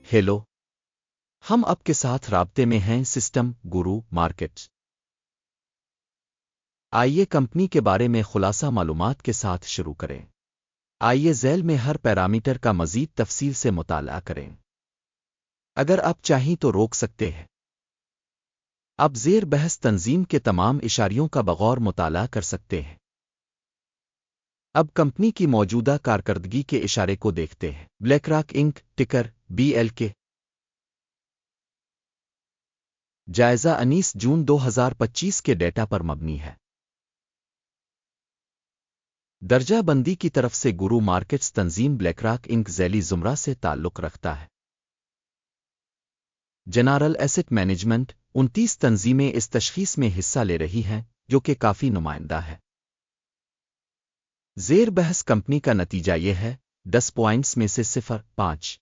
Hello, हम आपके साथ राब्ते में हैं सिस्टम गुरु मार्केट्स। आइए कंपनी के बारे में खुलासा मालूमात के साथ शुरू करें। आइए झैल में हर पैरामीटर का मजीद तफसील से मुताला करें। अगर आप चाहें तो रोक सकते हैं। आप ज़ेर बहस तंजीम के तमाम इशारियों का बगौर मुताला कर सकते हैं। अब कंपनी की मौजूदा कारकर्दगी के इशारे को देखते हैं। ब्लैकरॉक इंक टिकर BLK। जायजा 19 जून 2025 के डेटा पर मबनी है। दर्जा बंदी की तरफ से गुरु मार्केट्स तंजीम ब्लैकरॉक इंक झैली जुमरा से ताल्लुक़ रखता है। जनरल एसेट मैनेजमेंट 29 तंजीमें इस तशखीस में हिस्सा ले रही हैं, जो कि काफ़ी नुमाइंदा है। ज़ेर बहस कंपनी का नतीजा यह है, 10 पॉइंट्स में से 0.5।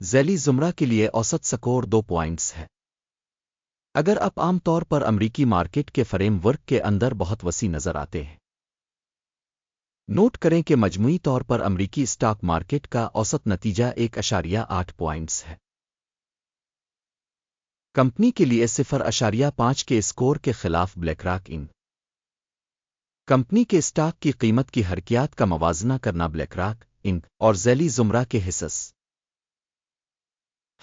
झैली जुमरा के लिए औसत स्कोर 2 पॉइंट्स है। अगर आप आम तौर पर अमरीकी मार्केट के फ्रेमवर्क के अंदर बहुत वसी नजर आते हैं। नोट करें कि मजमूई तौर पर अमरीकी स्टॉक मार्केट का औसत नतीजा 1.8 पॉइंट्स है। कंपनी के लिए 0.5 के स्कोर के खिलाफ ब्लैकरॉक इंक। कंपनी के स्टॉक की कीमत की हरकियात का मवाजना करना ब्लैकरॉक इंक और झैली जुमरा के हिस्स।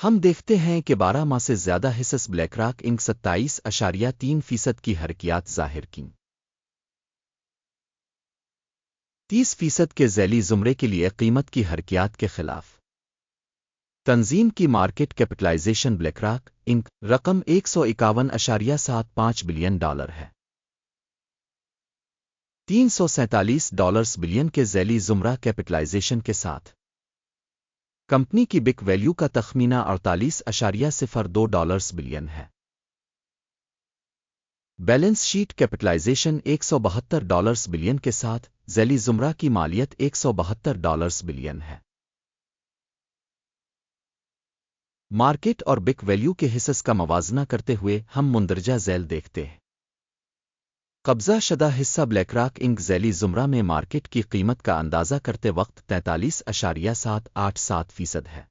हम देखते हैं कि 12 माह से ज्यादा हिस्स ब्लैकरॉक इंक 27.3% की हरकियात जाहिर की। 30% के झैली जुमरे के लिए कीमत की हरकियात के खिलाफ। तंजीम की मार्केट कैपिटलाइजेशन ब्लैकरॉक इंक रकम $151.75 बिलियन है। $347 बिलियन के झैली जुमरा कैपिटलाइजेशन के साथ कंपनी की बिक वैल्यू का तखमीना $48.02 बिलियन है। बैलेंस शीट कैपिटलाइजेशन $172 बिलियन के साथ झैली जुमरा की मालियत $172 बिलियन है। मार्केट और बिक वैल्यू के हिस्स का मवाजना करते हुए हम मुंदरजा झैल देखते हैं। कब्जा शदा हिस्सा ब्लैकरॉक इंक झैली जुमरा में मार्केट की कीमत का अंदाजा करते वक्त 43.787% है।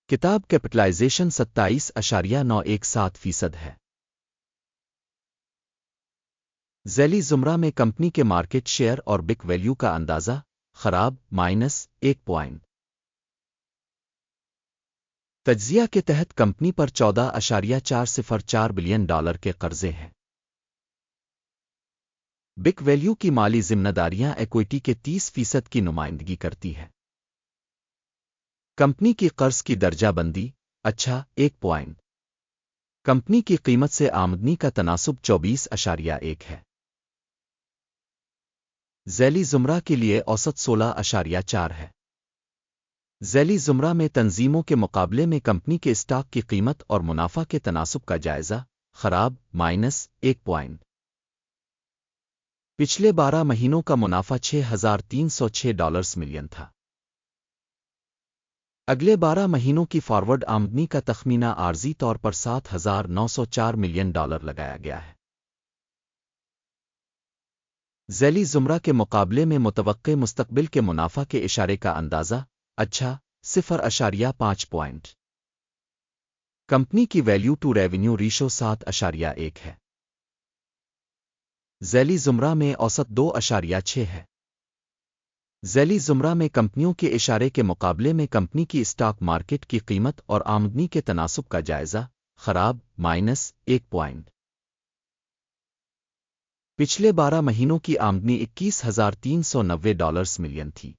किताब कैपिटलाइजेशन 27.917% है। झैली जुमरा में कंपनी के मार्केट शेयर और बिक वैल्यू का अंदाजा खराब -1 पॉइंट। तज्जिया के तहत कंपनी पर $14.404 बिलियन के कर्जे हैं। बिक वैल्यू की माली जिम्मेदारियां इक्विटी के 30% की नुमाइंदगी करती है। कंपनी की कर्ज की दर्जाबंदी 1 पॉइंट। कंपनी की कीमत से आमदनी का तनासुब 24.1 है। झैली जुमरा के लिए औसत 16.4 है। झैली जुमरा में तंजीमों के मुकाबले में कंपनी के स्टॉक की कीमत और मुनाफा के तनासुब का जायजा खराब -1 पॉइंट। पिछले 12 महीनों का मुनाफा $6,306 मिलियन था। अगले 12 महीनों की फॉरवर्ड आमदनी का तखमीना आर्जी तौर पर $7,904 मिलियन लगाया गया है। झैली जुमरा के मुकाबले में मुतवक्के मुस्तकबिल के मुनाफा के इशारे का अंदाजा 0.5 पॉइंट। कंपनी की वैल्यू टू रेवेन्यू रेशो 7.1 है। झैली जुमरा में औसत 2.6 है। झैली जुमरा में कंपनियों के इशारे के मुकाबले में कंपनी की स्टॉक मार्केट की कीमत और आमदनी के तनासुब का जायजा खराब -1 पॉइंट। पिछले 12 महीनों की आमदनी $21,390 मिलियन थी।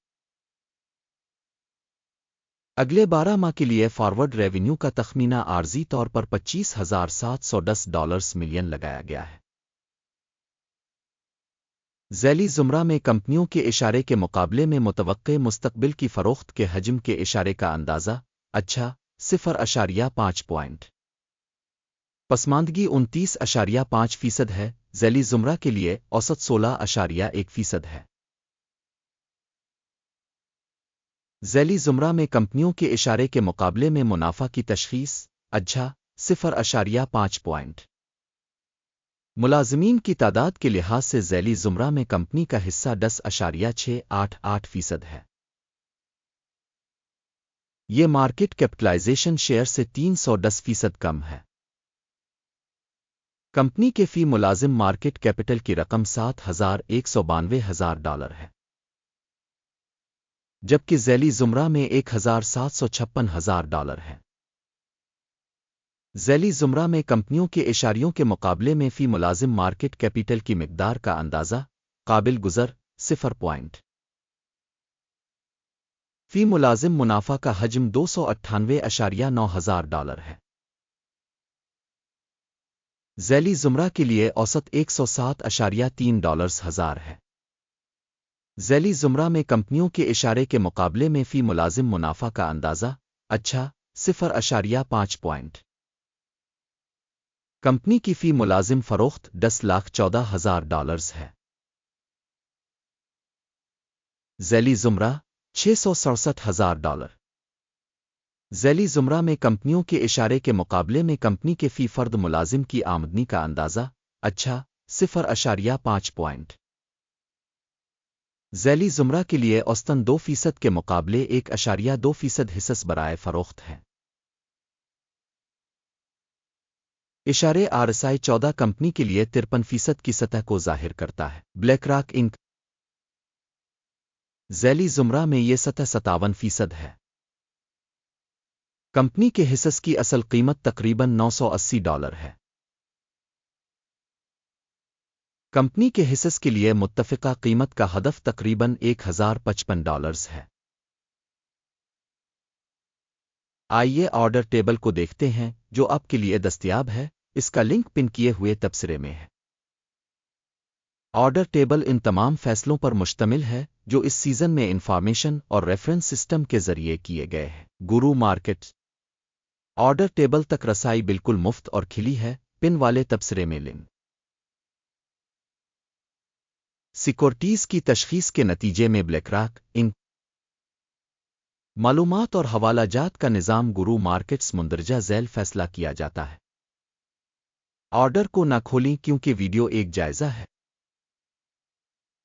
अगले 12 माह के लिए फॉरवर्ड रेवेन्यू का तखमीना आर्जी तौर पर $25,710 मिलियन लगाया गया है। झैली जुमरा में कंपनियों के इशारे के मुकाबले में मुतवक्के मुस्तकबिल की फरोख्त के हजम के इशारे का अंदाजा 0.5 पॉइंट। पसमानदगी 29.5% है। झैली जुमरा के लिए औसत 16.1% है। झैली जुमरा में कंपनियों के इशारे के मुकाबले में मुनाफा की तशखीस 0.5 पॉइंट। मुलाजमीन की तादाद के लिहाज से झैली जुमरा में कंपनी का हिस्सा 10.688% है। یہ مارکیٹ کیپٹلائزیشن شیئر سے 310% کم ہے۔ کمپنی کے فی ملازم مارکیٹ کیپٹل کی رقم $7,192,000 ہے، جبکہ ذیلی زمرہ میں $1,756,000 ہے۔ ذیلی زمرہ میں کمپنیوں کے اشاریوں کے مقابلے میں فی ملازم مارکیٹ کیپٹل کی مقدار کا اندازہ قابل گزر 0 فی ملازم منافع کا حجم $298,900 ہے۔ ذیلی زمرہ کے لیے اوسط $107.3 ہے۔ ذیلی زمرہ میں کمپنیوں کے اشارے کے مقابلے میں فی ملازم منافع کا اندازہ 0.5 کمپنی کی فی ملازم فروخت $10,14,000 ہے۔ ذیلی زمرہ $667,000۔ ذیلی زمرہ میں کمپنیوں کے اشارے کے مقابلے میں کمپنی کے فی فرد ملازم کی آمدنی کا اندازہ 0.5 ذیلی زمرہ کے لیے اوسطاً 2% کے مقابلے 1.2% حصص برائے فروخت ہے۔ اشارے RSI 14 کمپنی کے لیے 53% کی سطح کو ظاہر کرتا ہے۔ بلیک راک انک ذیلی زمرہ میں یہ سطح 57% ہے۔ کمپنی کے حصص کی اصل قیمت تقریباً $980 ہے۔ کمپنی کے حصص کے لیے متفقہ قیمت کا ہدف تقریباً $1,055 ہے۔ آئیے آرڈر ٹیبل کو دیکھتے ہیں جو آپ کے لیے دستیاب ہے، اس کا لنک پن کیے ہوئے تبصرے میں ہے۔ آرڈر ٹیبل ان تمام فیصلوں پر مشتمل ہے جو اس سیزن میں انفارمیشن اور ریفرنس سسٹم کے ذریعے کیے گئے ہیں۔ گورو مارکیٹ آرڈر ٹیبل تک رسائی بالکل مفت اور کھلی ہے، پن والے تبصرے میں لنک۔ سیکورٹیز کی تشخیص کے نتیجے میں بلیک راک انک معلومات اور حوالہ جات کا نظام گورو مارکیٹس مندرجہ ذیل فیصلہ کیا جاتا ہے۔ آرڈر کو نہ کھولیں کیونکہ ویڈیو ایک جائزہ ہے۔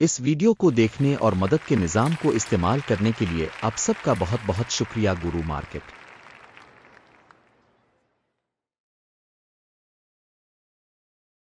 اس ویڈیو کو دیکھنے اور مدد کے نظام کو استعمال کرنے کے لیے آپ سب کا بہت بہت شکریہ۔ گورو مارکیٹ